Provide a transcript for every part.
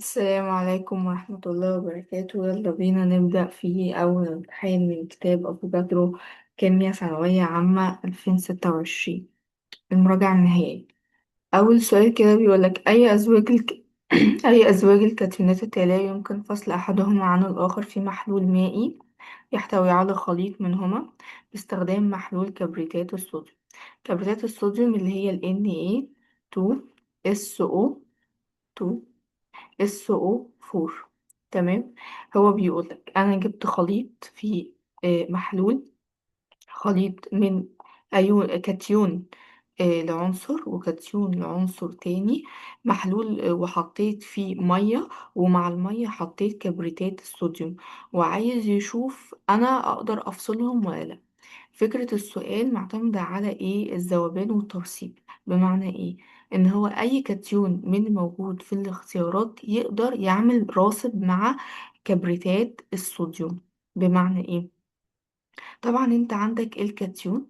السلام عليكم ورحمة الله وبركاته. يلا بينا نبدأ في أول امتحان من كتاب أفوكادرو، كيمياء ثانوية عامة 2026، المراجعة النهائية. أول سؤال كده بيقولك أي أزواج أي أزواج الكاتيونات التالية يمكن فصل أحدهما عن الآخر في محلول مائي يحتوي على خليط منهما باستخدام محلول كبريتات الصوديوم. كبريتات الصوديوم اللي هي ال Na2SO2 SO4. تمام. هو بيقولك أنا جبت خليط فيه محلول، خليط من كاتيون لعنصر وكاتيون لعنصر تاني، محلول وحطيت فيه مية، ومع المية حطيت كبريتات الصوديوم، وعايز يشوف أنا أقدر أفصلهم ولا لأ. فكرة السؤال معتمدة على ايه؟ الذوبان والترسيب. بمعنى ايه؟ ان هو اي كاتيون من الموجود في الاختيارات يقدر يعمل راسب مع كبريتات الصوديوم. بمعنى ايه؟ طبعا انت عندك الكاتيون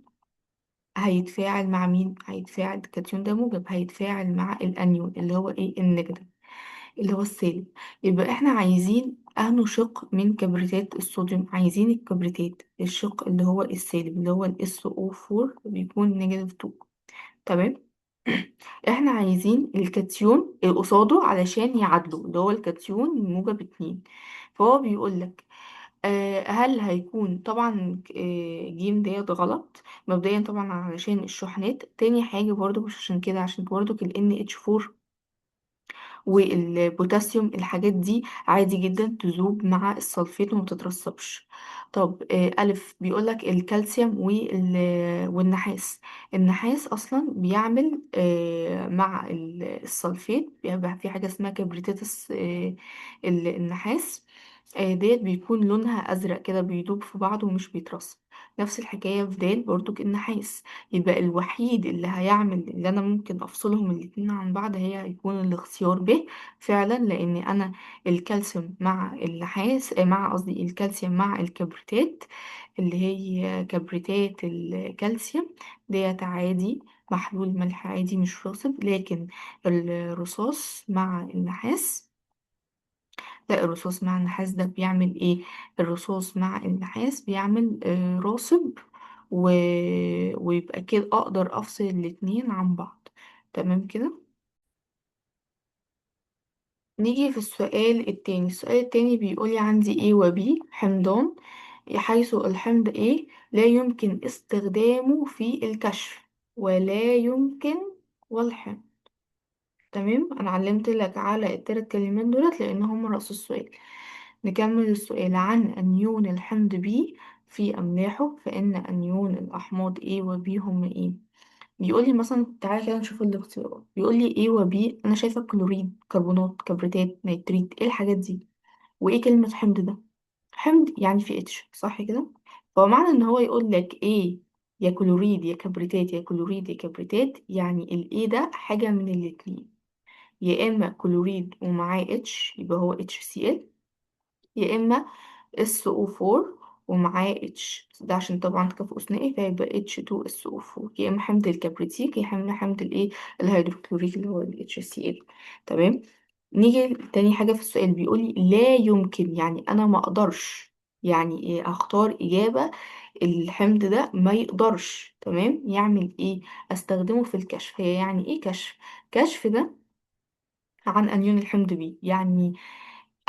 هيتفاعل مع مين؟ هيتفاعل، الكاتيون ده موجب، هيتفاعل مع الانيون اللي هو ايه؟ النيجاتيف، اللي هو السالب. يبقى احنا عايزين انه شق من كبريتات الصوديوم، عايزين الكبريتات الشق اللي هو السالب اللي هو ال SO4 بيكون نيجاتيف 2. تمام. احنا عايزين الكاتيون اللي قصاده علشان يعادلوا، اللي هو الكاتيون موجب 2. فهو بيقول لك هل هيكون طبعا جيم ديت غلط مبدئيا طبعا علشان الشحنات. تاني حاجة برضو مش عشان كده، عشان برضو ال NH4 والبوتاسيوم الحاجات دي عادي جدا تذوب مع السلفيت وما تترسبش. طب ألف بيقولك الكالسيوم والنحاس. النحاس أصلا بيعمل مع السلفيت، بيبقى في حاجة اسمها كبريتات النحاس. ديت بيكون لونها أزرق كده، بيدوب في بعضه ومش بيترسب. نفس الحكاية في دال برضو النحاس. يبقى الوحيد اللي هيعمل اللي أنا ممكن أفصلهم الاتنين عن بعض هيكون الاختيار ب. فعلا لأن أنا الكالسيوم مع النحاس مع قصدي الكالسيوم مع الكبريتات اللي هي كبريتات الكالسيوم ديت عادي، محلول ملح عادي مش راصب. لكن الرصاص مع النحاس، لا، الرصاص مع النحاس ده بيعمل ايه؟ الرصاص مع النحاس بيعمل راصب و... ويبقى كده اقدر افصل الاتنين عن بعض. تمام كده. نيجي في السؤال التاني. السؤال التاني بيقولي عندي A و B حمضان، حيث الحمض A لا يمكن استخدامه في الكشف ولا يمكن والحمض. تمام. انا علمت لك على التلات كلمات دولت لان هم رأس السؤال. نكمل السؤال. عن أنيون الحمض B في أملاحه، فإن أنيون الأحماض A و B هم إيه؟ بيقولي مثلا تعالى كده نشوف الاختيارات. بيقولي A و B، أنا شايفة كلوريد، كربونات، كبريتات، نيتريت، إيه الحاجات دي؟ وإيه كلمة حمض ده؟ حمض يعني في اتش، صح كده؟ فهو معنى إن هو يقول لك إيه؟ يا كلوريد يا كبريتات، يا كلوريد يا كبريتات، يعني ال A ده حاجة من الاتنين. يا إما كلوريد ومعاه اتش يبقى هو HCl، يا إما SO4 ومعاه اتش، ده عشان طبعا تكافؤ ثنائي فيبقى H2SO4. يا اما حمض الكبريتيك يا اما حمض الايه؟ الهيدروكلوريك اللي هو ال HCl. تمام. نيجي تاني حاجة في السؤال. بيقولي لا يمكن، يعني انا ما اقدرش، يعني ايه؟ اختار اجابة الحمض ده ما يقدرش تمام يعمل ايه؟ استخدمه في الكشف. هي يعني ايه كشف؟ كشف ده عن انيون الحمض بيه، يعني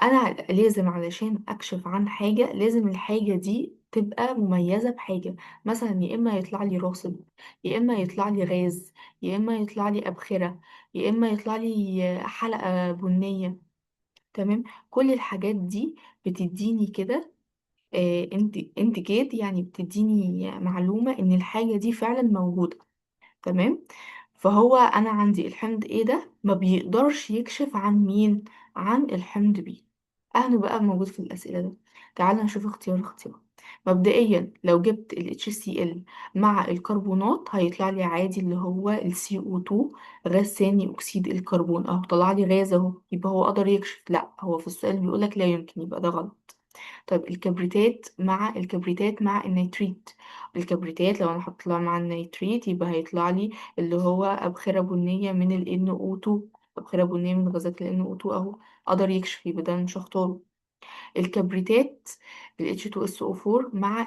انا لازم علشان اكشف عن حاجة لازم الحاجة دي تبقى مميزة بحاجة. مثلا يا اما يطلع لي راصد، يا اما يطلع لي غاز، يا اما يطلع لي ابخرة، يا اما يطلع لي حلقة بنية. تمام. كل الحاجات دي بتديني كده انتجاد، يعني بتديني معلومة ان الحاجة دي فعلا موجودة. تمام. فهو انا عندي الحمض ايه ده ما بيقدرش يكشف عن مين؟ عن الحمض بي. اهله بقى موجود في الاسئله ده. تعال نشوف اختيار اختيار. مبدئيا لو جبت ال HCl مع الكربونات هيطلع لي عادي اللي هو ال CO2، غاز ثاني اكسيد الكربون اهو، طلع لي غاز اهو، يبقى هو قدر يكشف؟ لا، هو في السؤال بيقولك لا يمكن، يبقى ده غلط. طيب الكبريتات مع النيتريت. الكبريتات لو انا حطيت لها مع النيتريت يبقى هيطلع لي اللي هو أبخرة بنية من ال NO2. أبخرة بنية من الغازات لأن O2 أهو قدر يكشف، يبقى ده مش هختاره. الكبريتات ال H2SO4 مع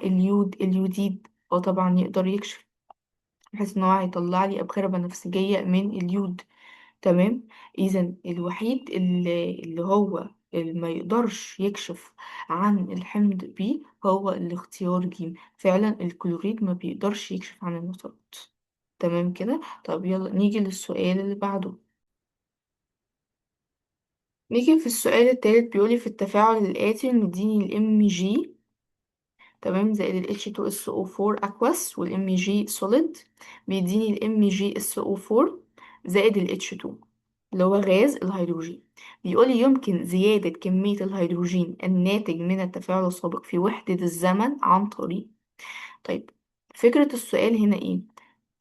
اليوديد طبعا يقدر يكشف، بحيث ان هو هيطلع لي أبخرة بنفسجية من اليود. تمام. اذا الوحيد اللي هو اللي ما يقدرش يكشف عن الحمض بي هو الاختيار جيم، فعلا الكلوريد ما بيقدرش يكشف عن النشاط. تمام كده. طب يلا نيجي للسؤال اللي بعده. نيجي في السؤال التالت، بيقولي في التفاعل الآتي مديني ال Mg تمام زائد ال H2SO4 aqueous وال Mg solid، بيديني ال MgSO4 زائد ال H2 اللي هو غاز الهيدروجين. بيقولي يمكن زيادة كمية الهيدروجين الناتج من التفاعل السابق في وحدة الزمن عن طريق. طيب، فكرة السؤال هنا ايه؟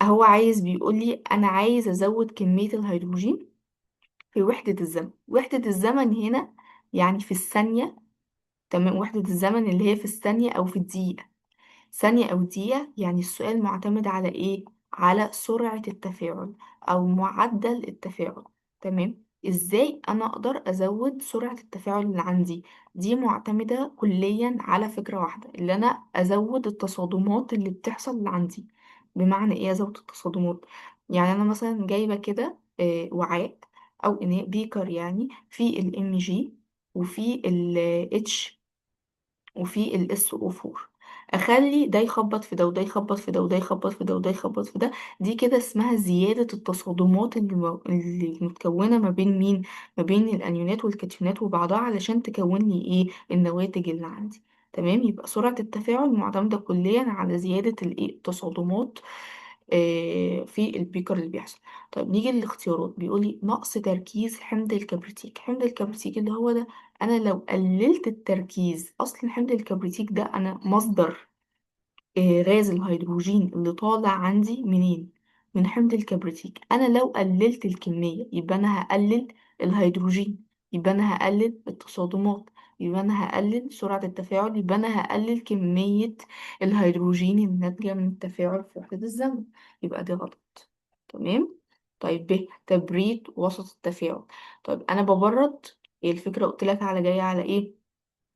هو عايز بيقولي أنا عايز أزود كمية الهيدروجين في وحدة الزمن. وحدة الزمن هنا يعني في الثانية. تمام، وحدة الزمن اللي هي في الثانية أو في الدقيقة. ثانية أو دقيقة، يعني السؤال معتمد على إيه؟ على سرعة التفاعل أو معدل التفاعل. تمام. إزاي أنا أقدر أزود سرعة التفاعل اللي عندي؟ دي معتمدة كليا على فكرة واحدة، اللي أنا أزود التصادمات اللي بتحصل اللي عندي. بمعنى إيه أزود التصادمات؟ يعني أنا مثلا جايبة كده وعاء أو إناء بيكر، يعني في ال Mg وفي ال H وفي الاس او 4، اخلي ده يخبط في ده وده يخبط في ده وده يخبط في ده وده يخبط في ده. دي كده اسمها زيادة التصادمات اللي متكونة ما بين مين؟ ما بين الانيونات والكاتيونات وبعضها علشان تكون لي ايه النواتج اللي عندي. تمام، يبقى سرعة التفاعل معتمدة كليا على زيادة الايه التصادمات في البيكر اللي بيحصل. طيب نيجي للاختيارات. بيقولي نقص تركيز حمض الكبريتيك. حمض الكبريتيك اللي هو ده، انا لو قللت التركيز، اصل حمض الكبريتيك ده انا مصدر غاز الهيدروجين اللي طالع عندي منين؟ من حمض الكبريتيك. انا لو قللت الكمية يبقى انا هقلل الهيدروجين، يبقى انا هقلل التصادمات، يبقى انا هقلل سرعة التفاعل، يبقى انا هقلل كمية الهيدروجين الناتجة من التفاعل في وحدة الزمن. يبقى دي غلط. تمام. طيب تبريد وسط التفاعل. طيب انا ببرد، هي الفكرة قلت لك على جاية على ايه؟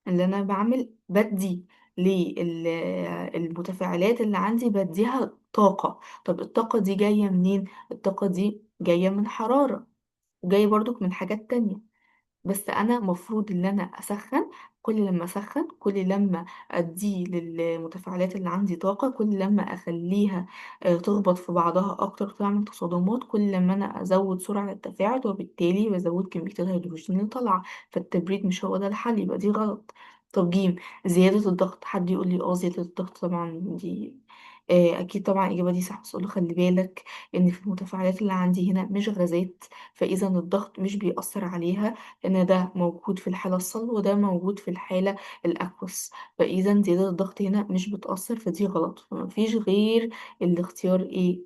اللي انا بعمل بدي للمتفاعلات اللي عندي بديها طاقة. طب الطاقة دي جاية منين؟ الطاقة دي جاية من حرارة، وجاية برضو من حاجات تانية. بس انا مفروض ان انا اسخن. كل لما اسخن، كل لما ادي للمتفاعلات اللي عندي طاقة، كل لما اخليها تخبط في بعضها اكتر وتعمل تصادمات، كل لما انا ازود سرعة التفاعل وبالتالي بزود كمية الهيدروجين اللي طالعة. فالتبريد مش هو ده الحل، يبقى دي غلط. طب جيم، زيادة الضغط. حد يقول لي زيادة الضغط طبعا دي اكيد طبعا الاجابة دي صح، بس اقول له خلي بالك ان في المتفاعلات اللي عندي هنا مش غازات، فاذا الضغط مش بيأثر عليها، ان ده موجود في الحالة الصلبة وده موجود في الحالة الأكوس. فإذا زيادة الضغط هنا مش بتأثر، فدي غلط. فمفيش غير الاختيار ايه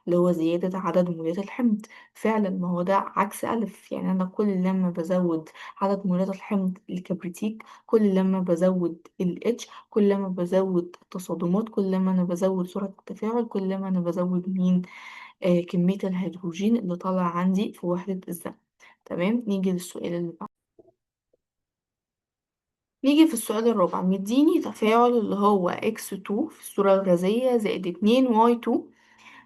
اللي هو زيادة عدد مولات الحمض. فعلا ما هو ده عكس ألف، يعني أنا كل لما بزود عدد مولات الحمض الكبريتيك، كل لما بزود ال H، كل لما بزود التصادمات، كل لما أنا بزود سرعة التفاعل، كل لما أنا بزود مين؟ كمية الهيدروجين اللي طالع عندي في وحدة الزمن. تمام. نيجي للسؤال اللي بعده. نيجي في السؤال الرابع، مديني تفاعل اللي هو x2 في الصورة الغازية زائد 2y2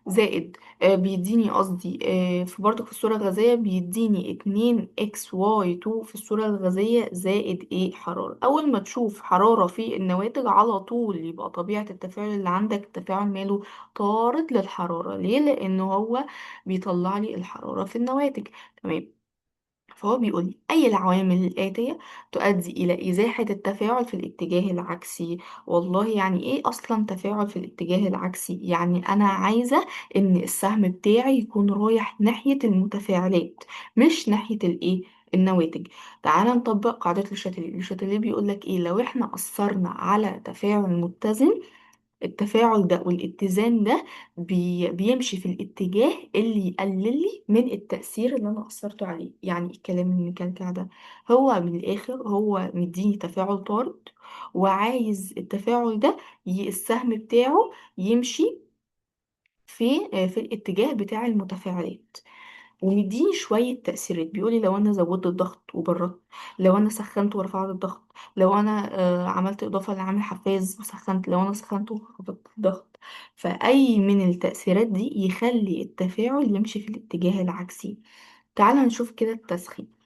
زائد بيديني قصدي في برضه في الصورة الغازية بيديني 2xy2 في الصورة الغازية زائد ايه حرارة. أول ما تشوف حرارة في النواتج على طول يبقى طبيعة التفاعل اللي عندك تفاعل ماله طارد للحرارة. ليه؟ لأنه هو بيطلع لي الحرارة في النواتج. تمام. فهو بيقول لي أي العوامل الآتية تؤدي إلى إزاحة التفاعل في الاتجاه العكسي. والله يعني إيه أصلا تفاعل في الاتجاه العكسي؟ يعني أنا عايزة إن السهم بتاعي يكون رايح ناحية المتفاعلات، مش ناحية الإيه النواتج. تعال نطبق قاعدة الشاتيليه. الشاتيليه بيقول لك إيه؟ لو إحنا أثرنا على تفاعل متزن، التفاعل ده والاتزان ده بيمشي في الاتجاه اللي يقلل لي من التأثير اللي أنا أثرته عليه. يعني الكلام المكلكع ده، هو من الآخر هو مديني تفاعل طارد وعايز التفاعل ده السهم بتاعه يمشي في الاتجاه بتاع المتفاعلات. ومديني شوية تأثيرات. بيقولي لو أنا زودت الضغط وبردت، لو أنا سخنت ورفعت الضغط، لو أنا عملت إضافة لعامل حفاز وسخنت، لو أنا سخنت وخفضت الضغط. فأي من التأثيرات دي يخلي التفاعل يمشي في الاتجاه العكسي. تعال نشوف كده التسخين.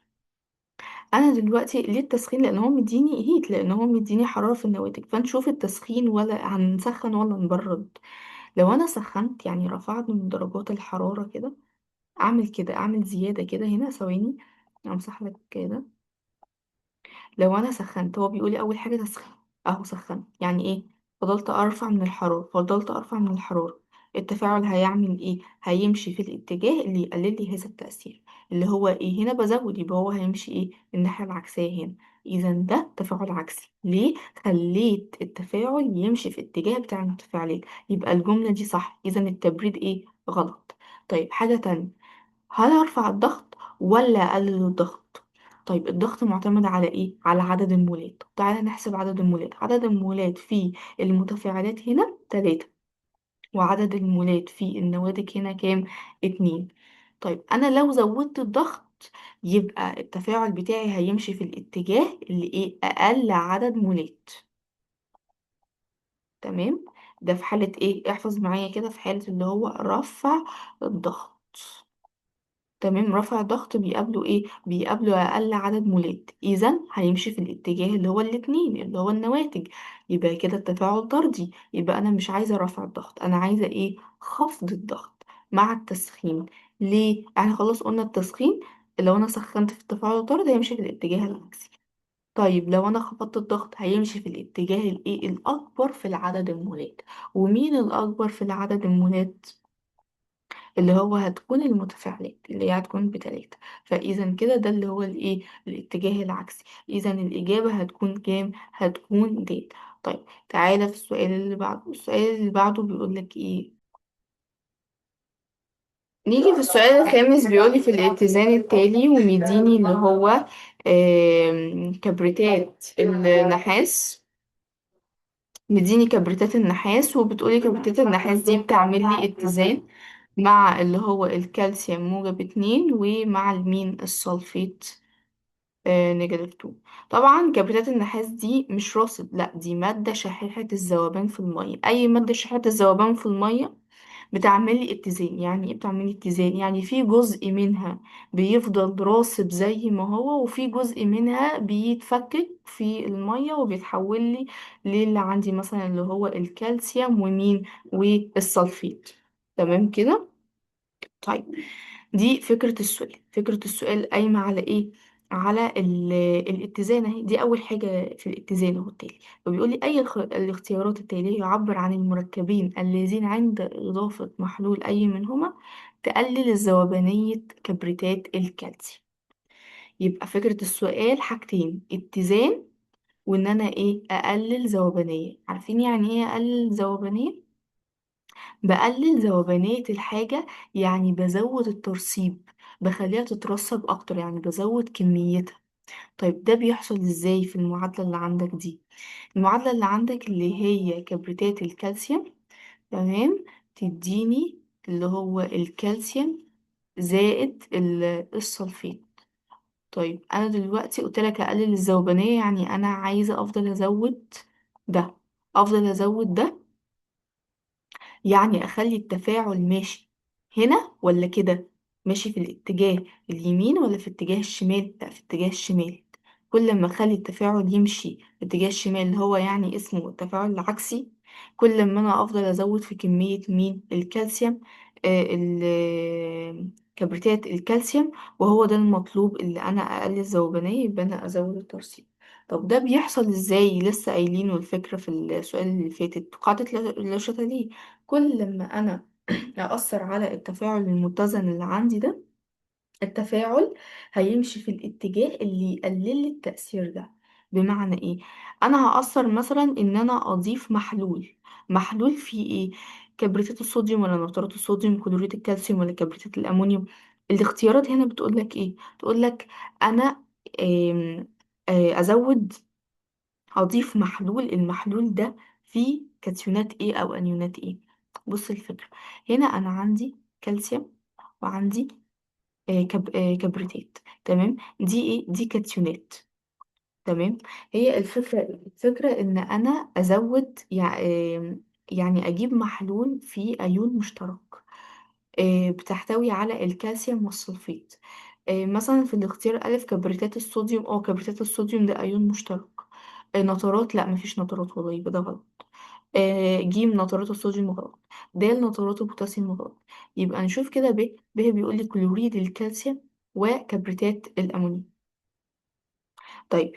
انا دلوقتي ليه التسخين؟ لان هو مديني هيت، لان هو مديني حراره في النواتج. فنشوف التسخين، ولا هنسخن ولا نبرد. لو انا سخنت يعني رفعت من درجات الحراره كده، اعمل كده، اعمل زياده كده هنا ثواني، امسح لك كده. لو انا سخنت، هو بيقولي اول حاجه تسخين، اهو سخنت يعني ايه؟ فضلت ارفع من الحراره، فضلت ارفع من الحراره. التفاعل هيعمل ايه؟ هيمشي في الاتجاه اللي يقلل لي هذا التأثير، اللي هو ايه؟ هنا بزود، يبقى هو هيمشي ايه؟ الناحية العكسية هنا. اذا ده تفاعل عكسي. ليه؟ خليت التفاعل يمشي في اتجاه بتاع المتفاعلات. يبقى الجملة دي صح، اذا التبريد ايه؟ غلط. طيب حاجة تانية، هل ارفع الضغط ولا اقلل الضغط؟ طيب الضغط معتمد على ايه؟ على عدد المولات. تعالى نحسب عدد المولات. عدد المولات في المتفاعلات هنا 3، وعدد المولات في النواتج هنا كام؟ 2. طيب انا لو زودت الضغط، يبقى التفاعل بتاعي هيمشي في الاتجاه اللي ايه؟ اقل عدد مولات. تمام. ده في حالة ايه؟ احفظ معايا كده، في حالة اللي هو رفع الضغط. تمام. رفع الضغط بيقابله ايه؟ بيقابله اقل عدد مولات، اذا هيمشي في الاتجاه اللي هو الاتنين، اللي هو النواتج. يبقى كده التفاعل طردي. يبقى انا مش عايزه رفع الضغط، انا عايزه ايه؟ خفض الضغط مع التسخين. ليه؟ احنا خلاص قلنا التسخين لو انا سخنت في التفاعل الطردي هيمشي في الاتجاه العكسي. طيب لو انا خفضت الضغط هيمشي في الاتجاه الايه؟ الاكبر في العدد المولات. ومين الاكبر في العدد المولات؟ اللي هو هتكون المتفاعلات، اللي هي هتكون بتلاتة. فإذا كده ده اللي هو الإيه؟ الاتجاه العكسي. إذا الإجابة هتكون كام؟ هتكون د. طيب تعالى في السؤال اللي بعده. السؤال اللي بعده بيقولك إيه؟ نيجي في السؤال الخامس، بيقولي في الاتزان التالي ومديني اللي هو كبريتات النحاس. مديني كبريتات النحاس، وبتقولي كبريتات النحاس دي بتعمل لي اتزان مع اللي هو الكالسيوم -2، ومع المين السلفيت -2. طبعا كبريتات النحاس دي مش راصد، لا دي مادة شحيحة الذوبان في المية. أي مادة شحيحة الذوبان في المية بتعمل لي اتزان. يعني ايه بتعمل لي اتزان؟ يعني في جزء منها بيفضل راصب زي ما هو، وفي جزء منها بيتفكك في المية وبيتحول لي للي عندي مثلا اللي هو الكالسيوم ومين والسلفيت. تمام كده. طيب دي فكرة السؤال. فكرة السؤال قايمة على ايه؟ على الاتزان اهي. دي اول حاجة في الاتزان اهو التالي. فبيقول لي اي الاختيارات التالية يعبر عن المركبين الذين عند اضافة محلول اي منهما تقلل الذوبانية كبريتات الكالسيوم. يبقى فكرة السؤال حاجتين: اتزان، وان انا ايه؟ اقلل ذوبانية. عارفين يعني ايه اقلل ذوبانية؟ بقلل ذوبانية الحاجة، يعني بزود الترسيب، بخليها تترسب أكتر، يعني بزود كميتها. طيب ده بيحصل ازاي في المعادلة اللي عندك دي؟ المعادلة اللي عندك اللي هي كبريتات الكالسيوم، تمام، تديني اللي هو الكالسيوم زائد السلفيت. طيب أنا دلوقتي قلت لك أقلل الذوبانية، يعني أنا عايزة أفضل أزود ده، أفضل أزود ده، يعني اخلي التفاعل ماشي هنا ولا كده؟ ماشي في الاتجاه اليمين ولا في اتجاه الشمال؟ لا في اتجاه الشمال. كل ما اخلي التفاعل يمشي في اتجاه الشمال، اللي هو يعني اسمه التفاعل العكسي، كل ما انا افضل ازود في كمية مين؟ الكالسيوم، كبريتات الكالسيوم. وهو ده المطلوب، اللي انا اقلل الذوبانية يبقى انا ازود الترسيب. طب ده بيحصل ازاي؟ لسه قايلينه الفكرة في السؤال اللي فاتت، قاعدة لاشاتاليه. كل ما انا اثر على التفاعل المتزن اللي عندي ده، التفاعل هيمشي في الاتجاه اللي يقلل لي التأثير ده. بمعنى ايه؟ انا هأثر مثلا ان انا اضيف محلول فيه ايه؟ كبريتات الصوديوم ولا نترات الصوديوم، كلوريد الكالسيوم ولا كبريتات الامونيوم. الاختيارات هنا بتقول لك ايه؟ تقول لك انا آم، ازود، هضيف محلول، المحلول ده فيه كاتيونات ايه او انيونات ايه. بص الفكرة، هنا انا عندي كالسيوم وعندي كبريتات. تمام، دي ايه؟ دي كاتيونات. تمام. هي الفكرة ان انا ازود يعني اجيب محلول فيه ايون مشترك بتحتوي على الكالسيوم والسلفيت. مثلا في الاختيار ألف كبريتات الصوديوم، كبريتات الصوديوم ده أيون مشترك. نترات، لا مفيش نترات والله، يبقى ده غلط. جيم نترات الصوديوم غلط. نترات البوتاسيوم غلط. يبقى نشوف كده ب بيقول لي كلوريد الكالسيوم وكبريتات الأمونيوم. طيب،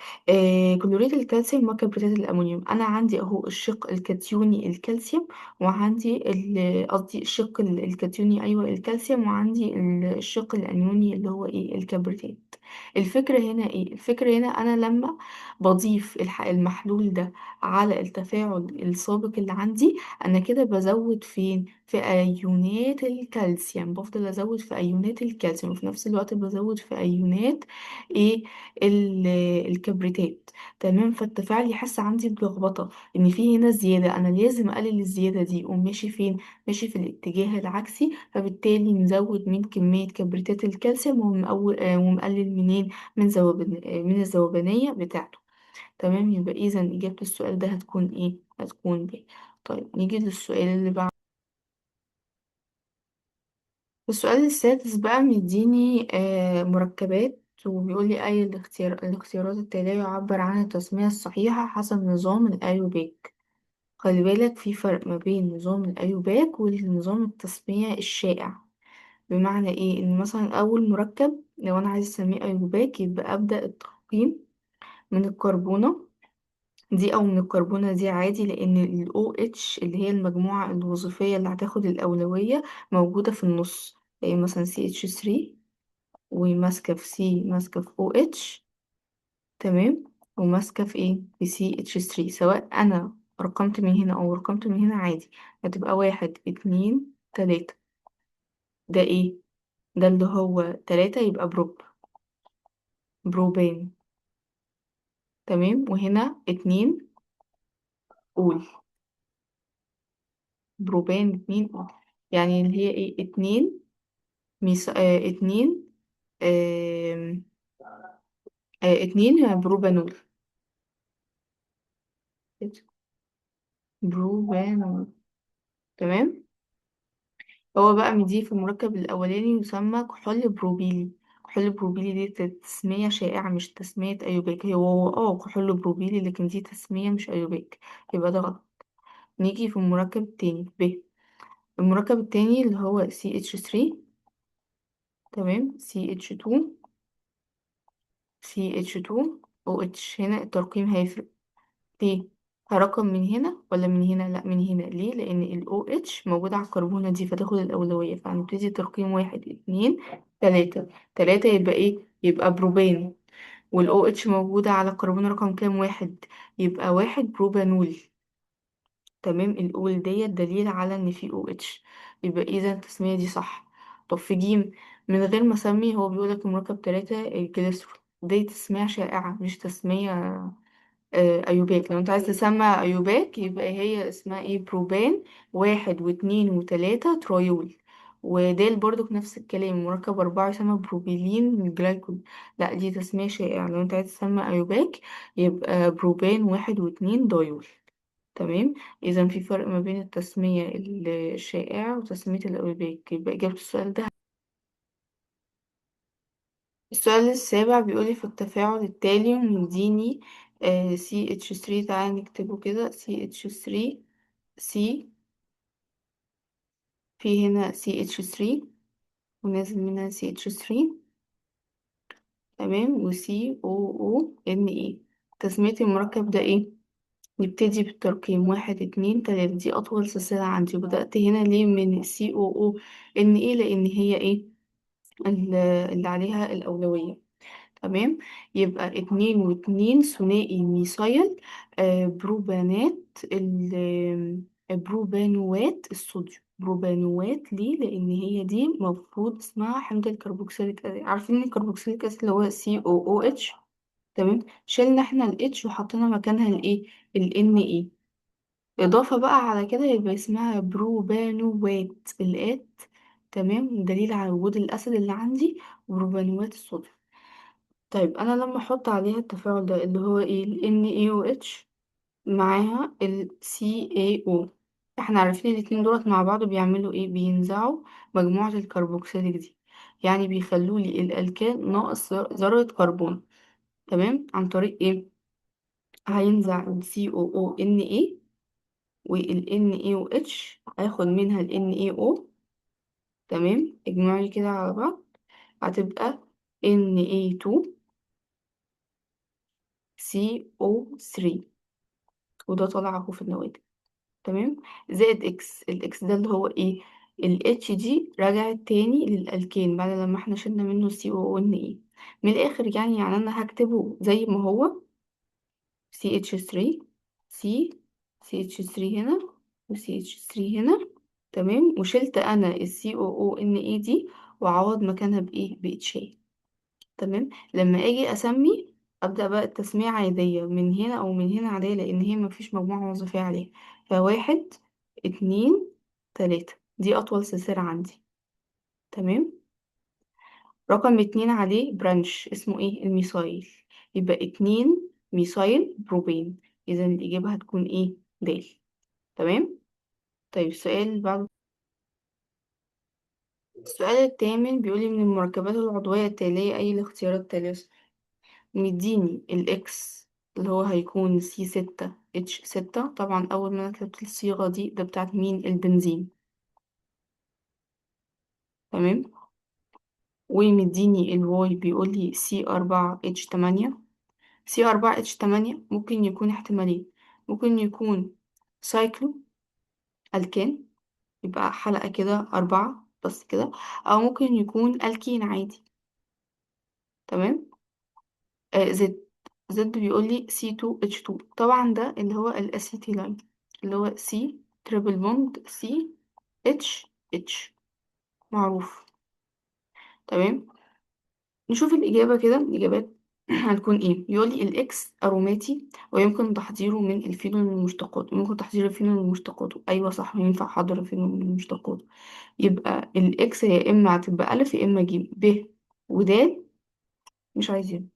كلوريد الكالسيوم وكبريتات الأمونيوم، أنا عندي أهو الشق الكاتيوني الكالسيوم، وعندي قصدي الشق الكاتيوني أيوة الكالسيوم، وعندي الشق الأنيوني اللي هو إيه؟ الكبريتات. الفكرة هنا إيه؟ الفكرة هنا أنا لما بضيف المحلول ده على التفاعل السابق اللي عندي، أنا كده بزود فين؟ في أيونات الكالسيوم، بفضل أزود في أيونات الكالسيوم، وفي نفس الوقت بزود في أيونات إيه؟ ال- الكبريتات. تمام، فالتفاعل يحس عندي بلخبطة ان في هنا زيادة، انا لازم اقلل الزيادة دي، وماشي فين؟ ماشي في الاتجاه العكسي، فبالتالي نزود من كمية كبريتات الكالسيوم ومقلل منين؟ من الذوبانية بتاعته. تمام، يبقى اذا اجابة السؤال ده هتكون ايه؟ هتكون ب. طيب نيجي للسؤال اللي بعده. السؤال السادس بقى مديني مركبات، وبيقول لي أي الاختيارات التالية يعبر عن التسمية الصحيحة حسب نظام الأيوباك. خلي بالك في فرق ما بين نظام الأيوباك ونظام التسمية الشائع. بمعنى إيه؟ إن مثلا أول مركب لو أنا عايز أسميه أيوباك، يبقى أبدأ التقييم من الكربونة دي، أو من الكربونة دي عادي، لأن ال OH اللي هي المجموعة الوظيفية اللي هتاخد الأولوية موجودة في النص. يعني مثلا CH3، وماسكة في ماسكة في OH. تمام، وماسكة في ايه؟ في CH3، سواء أنا رقمت من هنا أو رقمت من هنا عادي، هتبقى واحد اتنين تلاتة. ده ايه؟ ده اللي هو تلاتة، يبقى بروبان. تمام، وهنا اتنين، قول. بروبان اتنين، قول. يعني اللي هي ايه؟ اتنين اتنين آم، اتنين بروبانول. بروبانول. تمام. هو بقى مديه في المركب الأولاني يسمى كحول بروبيلي. كحول بروبيلي دي تسمية شائعة مش تسمية أيوباك، هو كحول بروبيلي، لكن دي تسمية مش أيوباك، يبقى ده غلط. نيجي في المركب التاني ب. المركب التاني اللي هو CH3. تمام، CH2، CH2 OH. هنا الترقيم هيفرق ليه؟ هرقم من هنا ولا من هنا؟ لا من هنا. ليه؟ لأن ال OH موجودة على الكربونة دي فتاخد الأولوية، فهنبتدي ترقيم واحد اتنين تلاتة. تلاتة يبقى ايه؟ يبقى بروبان. وال OH موجودة على الكربون رقم كام؟ واحد، يبقى واحد بروبانول. تمام، الأول ديت دليل على إن في OH، يبقى إذا التسمية دي صح. طب في جيم، من غير ما أسمي، هو بيقولك مركب تلاتة الجليسرول، دي تسمية شائعة مش تسمية أيوباك. لو أنت عايز تسمى أيوباك يبقى هي اسمها إيه؟ بروبان. واحد واتنين وتلاتة ترايول. وديل برضو نفس الكلام، مركب أربعة يسمى بروبيلين جلايكول. لا دي تسمية شائعة، لو أنت عايز تسمى أيوباك يبقى بروبان واحد واتنين دايول. تمام، إذا في فرق ما بين التسمية الشائعة وتسمية الأيوباك. يبقى إجابة السؤال ده. السؤال السابع بيقولي في التفاعل التالي مديني CH3، تعالى نكتبه كده CH3 C، في هنا CH3 ونازل منها CH3. تمام، و COONA. تسمية المركب ده ايه؟ نبتدي بالترقيم واحد اتنين تلاتة، دي أطول سلسلة عندي. بدأت هنا ليه من COONA؟ لأن هي ايه؟ اللي عليها الأولوية. تمام، يبقى اتنين واتنين ثنائي ميثايل بروبانات بروبانوات الصوديوم. بروبانوات ليه؟ لأن هي دي مفروض اسمها حمض الكربوكسيليك أسيد. عارفين الكربوكسيليك أسيد اللي هو COOH؟ تمام، شلنا احنا ال H وحطينا مكانها الايه؟ ال Na. إضافة بقى على كده يبقى اسمها بروبانوات الآت. تمام، دليل على وجود الأسيد اللي عندي وبروبانوات الصوديوم. طيب أنا لما أحط عليها التفاعل ده اللي هو ايه ال NaOH معاها ال CaO، احنا عارفين الاتنين دولت مع بعض بيعملوا ايه، بينزعوا مجموعة الكربوكسيليك دي، يعني بيخلوا لي الألكان ناقص ذرة كربون. تمام، عن طريق ايه، هينزع ال COONA وال NaOH هياخد منها ال NaO. تمام، اجمعي كده على بعض هتبقى Na2CO3، وده طلع اهو في النواتج. تمام، زائد اكس، الاكس ده اللي هو ايه، الاتش دي رجعت تاني للالكين بعد لما احنا شلنا منه سي او ان ايه. من الاخر يعني انا هكتبه زي ما هو، سي اتش 3، سي سي اتش 3 هنا وسي اتش 3 هنا. تمام، وشلت انا السي او او ان اي دي وعوض مكانها بايه، باتشي. تمام، لما اجي اسمي ابدا بقى التسمية عادية من هنا او من هنا عادية لان هي مفيش مجموعة وظيفية عليها. فواحد، اتنين، تلاتة، دي اطول سلسلة عندي. تمام، رقم اتنين عليه برانش اسمه ايه، الميثايل، يبقى اتنين ميثايل بروبين. اذا الاجابة هتكون ايه، د. تمام. طيب السؤال اللي بعده، السؤال الثامن بيقولي من المركبات العضوية التالية أي الاختيارات التالية؟ مديني الإكس اللي هو هيكون C6H6. طبعا أول ما أنا كتبت الصيغة دي ده بتاعت مين، البنزين. تمام، ومديني الواي بيقولي C4H8. C4H8 ممكن يكون احتمالين، ممكن يكون سايكلو ألكان، يبقى حلقة كده أربعة بس كده، أو ممكن يكون ألكين عادي. تمام، زد، زد بيقولي C2H2. طبعا ده اللي هو الأسيتيلاين، اللي هو سي تريبل بوند سي اتش اتش، معروف. تمام، نشوف الإجابة كده، الإجابات هتكون ايه. يقولي الإكس أروماتي ويمكن تحضيره من الفينول من المشتقات. ممكن تحضير الفينول من مشتقاته، أيوة صح، ينفع أحضر الفينول من مشتقاته. يبقى الإكس يا إما هتبقى ألف يا إما جيم ب ودال، مش عايزين.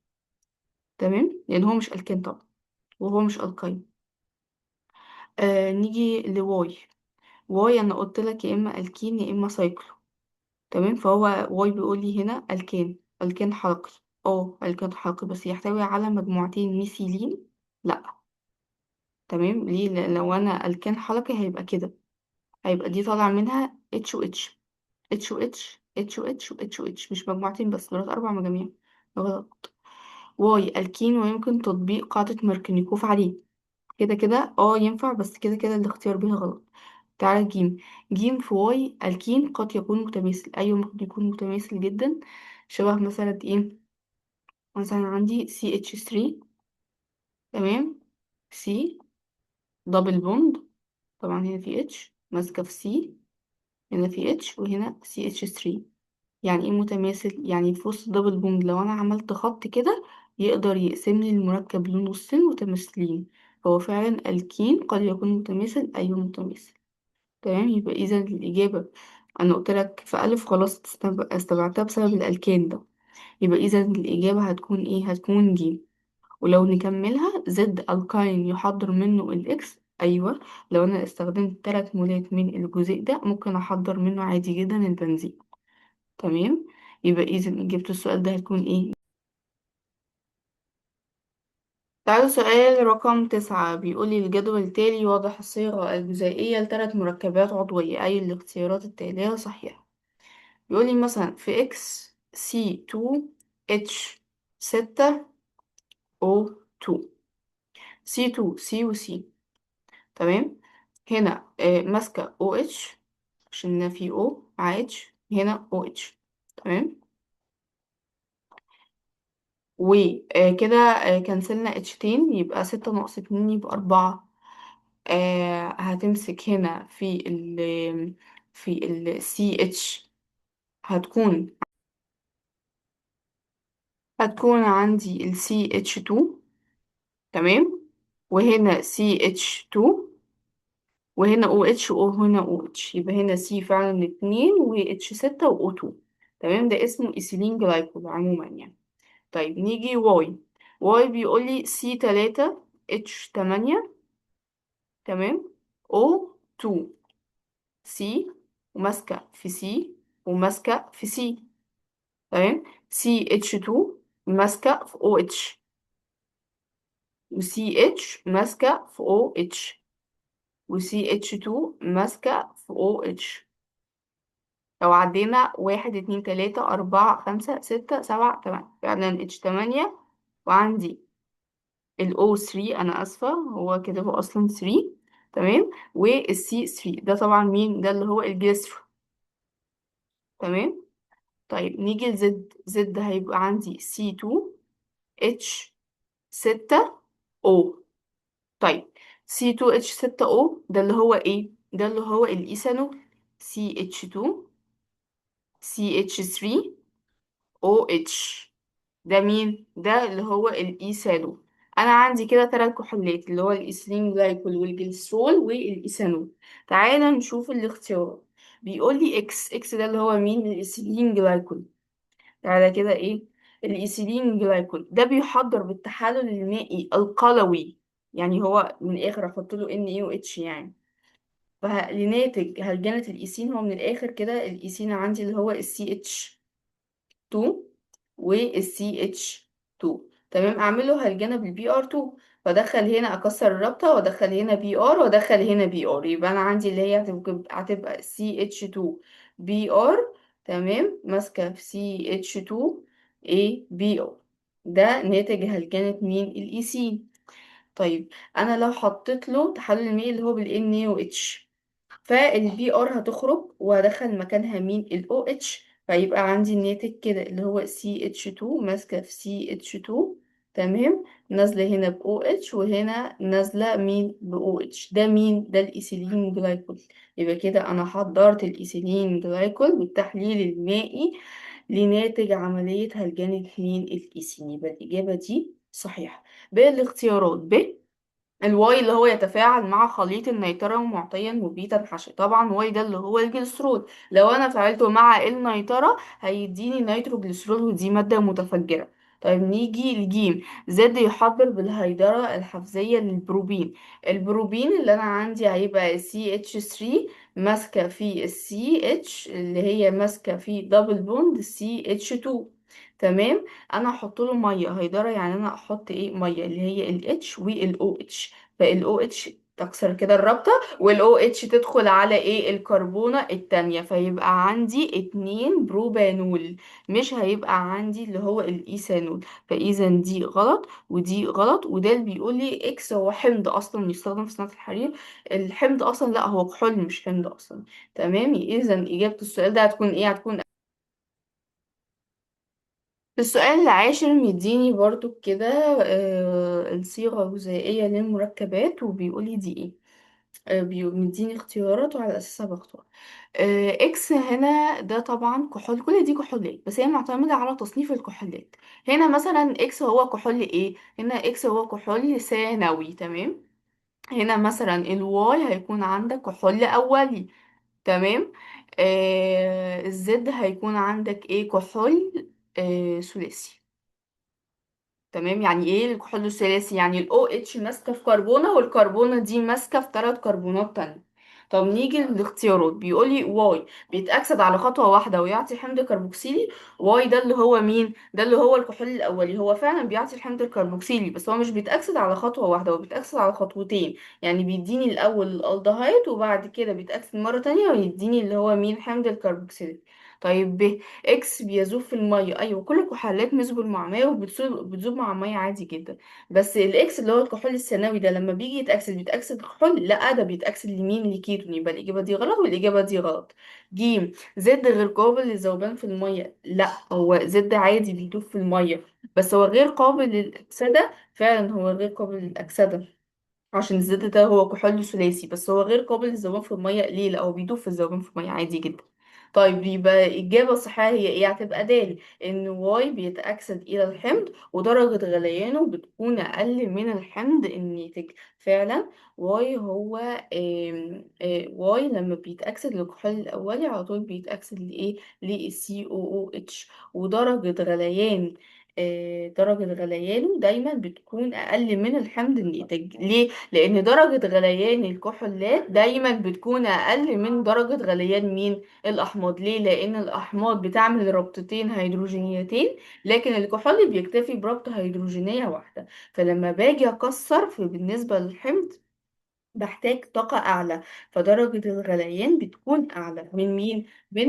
تمام، لأن هو مش ألكين طبعا وهو مش ألقين. نيجي لواي. واي انا قلت لك يا اما الكين يا اما سايكلو. تمام، فهو واي بيقول لي هنا الكان، الكان حلقي. اه الكان حلقي بس يحتوي على مجموعتين ميثيلين، لا. تمام، ليه، لأن لو انا الكان حلقي هيبقى كده، هيبقى دي طالع منها اتش و اتش، اتش و اتش، اتش و اتش واتش و اتش، مش مجموعتين بس، دول اربع مجاميع. غلط. واي الكين ويمكن تطبيق قاعدة ماركنيكوف عليه. كده كده ينفع، بس كده كده الاختيار بيها غلط. تعالى جيم. جيم في واي الكين قد يكون متماثل، ايوه ممكن يكون متماثل جدا. شبه مثلا ايه، مثلا عندي CH3. تمام، سي دبل بوند، طبعا هنا في اتش ماسكه في سي، هنا في اتش وهنا CH3. يعني ايه متماثل، يعني في وسط دبل بوند لو انا عملت خط كده يقدر يقسم لي المركب لنصين متماثلين. فهو فعلا الكين قد يكون متماثل، ايوه متماثل. تمام، يبقى إذا الإجابة، أنا قلت لك في ألف خلاص استبعدتها بسبب الألكان ده، يبقى إذا الإجابة هتكون إيه، هتكون جيم. ولو نكملها زد الكاين يحضر منه الإكس، أيوة. لو أنا استخدمت 3 مولات من الجزيء ده ممكن أحضر منه عادي جدا البنزين. تمام، يبقى إذا إجابة السؤال ده هتكون إيه. تعالوا سؤال رقم 9، بيقولي الجدول التالي واضح الصيغة الجزيئية ل3 مركبات عضوية، أي الاختيارات التالية صحيحة. بيقولي مثلا في اكس C2H6O2، C2 C و C. تمام، هنا ماسكة OH عشان هنا في O مع H، هنا OH. تمام، وكده كنسلنا اتشتين، يبقى 6 ناقص 2 يبقى 4. هتمسك هنا في ال CH، هتكون هتكون عندي ال CH2. تمام، وهنا CH2 وهنا او اتش وهنا او اتش، يبقى هنا سي فعلا اتنين واتش ستة و O2. تمام، ده اسمه ايثيلين جلايكول عموما يعني. طيب نيجي واي. واي بيقولي سي تلاتة اتش تمانية، تمام، او 2. سي وماسكة في سي وماسكة في سي، تمام. سي اتش 2 ماسكة في او اتش، وسي اتش ماسكة في او اتش، وسي اتش 2 ماسكة في او اتش. لو عدينا واحد اتنين تلاتة أربعة خمسة ستة سبعة تمانية، فعلا اتش تمانية. وعندي ال O3، أنا آسفة هو كده هو أصلا 3، تمام. والسي 3 ده طبعا مين ده؟ اللي هو الجسر، تمام. طيب نيجي لزد. زد هيبقى عندي C2 H 6 O. طيب C2 H 6 O ده اللي هو ايه؟ ده اللي هو الإيثانول. CH2 CH3 OH، ده مين؟ ده اللي هو الإيثانول. أنا عندي كده تلات كحولات، اللي هو الإيثيلين جلايكول والجليسرول والإيثانول. تعالى نشوف الاختيارات. بيقول لي إكس. إكس ده اللي هو مين؟ الإيثيلين جلايكول. تعالى كده إيه؟ الإيثيلين جلايكول ده بيحضر بالتحلل المائي القلوي، يعني هو من الآخر أحط له NaOH يعني. فلناتج هلجنة الإيثين، هو من الآخر كده الإيثين عندي اللي هو CH 2 والسي اتش 2، تمام. اعمله هلجنه بالبي ار 2، وادخل هنا اكسر الرابطه وادخل هنا بي ار وادخل هنا بي ار، يبقى انا عندي اللي هي هتبقى سي اتش 2 بي ار، تمام، ماسكه في سي اتش 2 اي بي ار. ده ناتج هلجنه مين؟ الايسين. طيب انا لو حطيت له تحلل المائي اللي هو بالان او اتش، فالبي ار هتخرج وهدخل مكانها مين؟ الاو اتش، فيبقى عندي الناتج كده اللي هو سي اتش 2 ماسكه في سي اتش 2، تمام، نازله هنا باو اتش وهنا نازله مين؟ باو اتش. ده مين؟ ده الايثيلين جلايكول. يبقى كده انا حضرت الايثيلين جلايكول بالتحليل المائي لناتج عمليه هلجنه مين؟ الايثين. يبقى الاجابه دي صحيحه. بالاختيارات ب الواي اللي هو يتفاعل مع خليط النيترة معطيا مبيتا حشو. طبعا واي ده اللي هو الجليسرول، لو انا فعلته مع النيترة هيديني نيتروجليسرول، ودي مادة متفجرة. طيب نيجي لجيم. زد يحضر بالهيدرة الحفزية للبروبين. البروبين اللي انا عندي هيبقى CH3 ماسكة في CH اللي هي ماسكة في دبل بوند CH2، تمام. انا هحط له ميه هيدرة، يعني انا احط ايه؟ ميه اللي هي ال H وال OH، فال OH تكسر كده الرابطة، وال OH تدخل على ايه؟ الكربونة التانية، فيبقى عندي اتنين بروبانول، مش هيبقى عندي اللي هو الايثانول. فاذا دي غلط ودي غلط. وده اللي بيقول لي اكس هو حمض اصلا يستخدم في صناعة الحرير. الحمض اصلا لا، هو كحول مش حمض اصلا. تمام، اذا اجابة السؤال ده هتكون ايه؟ هتكون السؤال العاشر مديني برضو كده الصيغة الغذائية للمركبات، وبيقولي دي ايه. مديني اختيارات وعلى أساسها بختار. اكس هنا ده طبعا كحول، كل دي كحولات بس هي معتمدة على تصنيف الكحولات. هنا مثلا اكس هو كحول ايه؟ هنا اكس هو كحول ثانوي، تمام. هنا مثلا الواي هيكون عندك كحول أولي، تمام. الزد هيكون عندك ايه؟ كحول ثلاثي. تمام، يعني ايه الكحول الثلاثي؟ يعني الاو اتش ماسكه في كربونه، والكربونه دي ماسكه في ثلاث كربونات تانية. طب نيجي للاختيارات. بيقولي واي بيتأكسد على خطوة واحدة ويعطي حمض كربوكسيلي. واي ده اللي هو مين؟ ده اللي هو الكحول الأولي. هو فعلا بيعطي الحمض الكربوكسيلي، بس هو مش بيتأكسد على خطوة واحدة، هو بيتأكسد على خطوتين. يعني بيديني الأول الألدهايد وبعد كده بيتأكسد مرة تانية ويديني اللي هو مين؟ حمض الكربوكسيلي. طيب اكس بيذوب في الميه. ايوه كل الكحولات بتذوب مع ميه وبتذوب مع ميه عادي جدا، بس الاكس اللي هو الكحول الثانوي ده لما بيجي يتاكسد بيتاكسد كحول؟ لا، ده بيتاكسد لمين؟ لكيتون. يبقى الاجابه دي غلط والاجابه دي غلط. جيم. زد غير قابل للذوبان في الميه. لا، هو زد عادي بيدوب في الميه، بس هو غير قابل للاكسده. فعلا هو غير قابل للاكسده، عشان الزد ده هو كحول ثلاثي، بس هو غير قابل للذوبان في الميه. ليه؟ لا، هو بيدوب في الذوبان في الميه عادي جدا. طيب يبقى الإجابة الصحيحة هي ايه؟ هتبقى د، إن واي بيتأكسد إلى الحمض ودرجة غليانه بتكون أقل من الحمض الناتج. فعلا واي هو واي لما بيتأكسد للكحول الأولي على طول بيتأكسد لإيه؟ للسي او او اتش. ودرجة غليان درجة غليانه دايما بتكون أقل من الحمض الناتج. ليه؟ لأن درجة غليان الكحولات دايما بتكون أقل من درجة غليان مين؟ الأحماض. ليه؟ لأن الأحماض بتعمل ربطتين هيدروجينيتين، لكن الكحول بيكتفي بربطة هيدروجينية واحدة. فلما باجي أكسر بالنسبة للحمض بحتاج طاقة أعلى، فدرجة الغليان بتكون أعلى من مين؟ من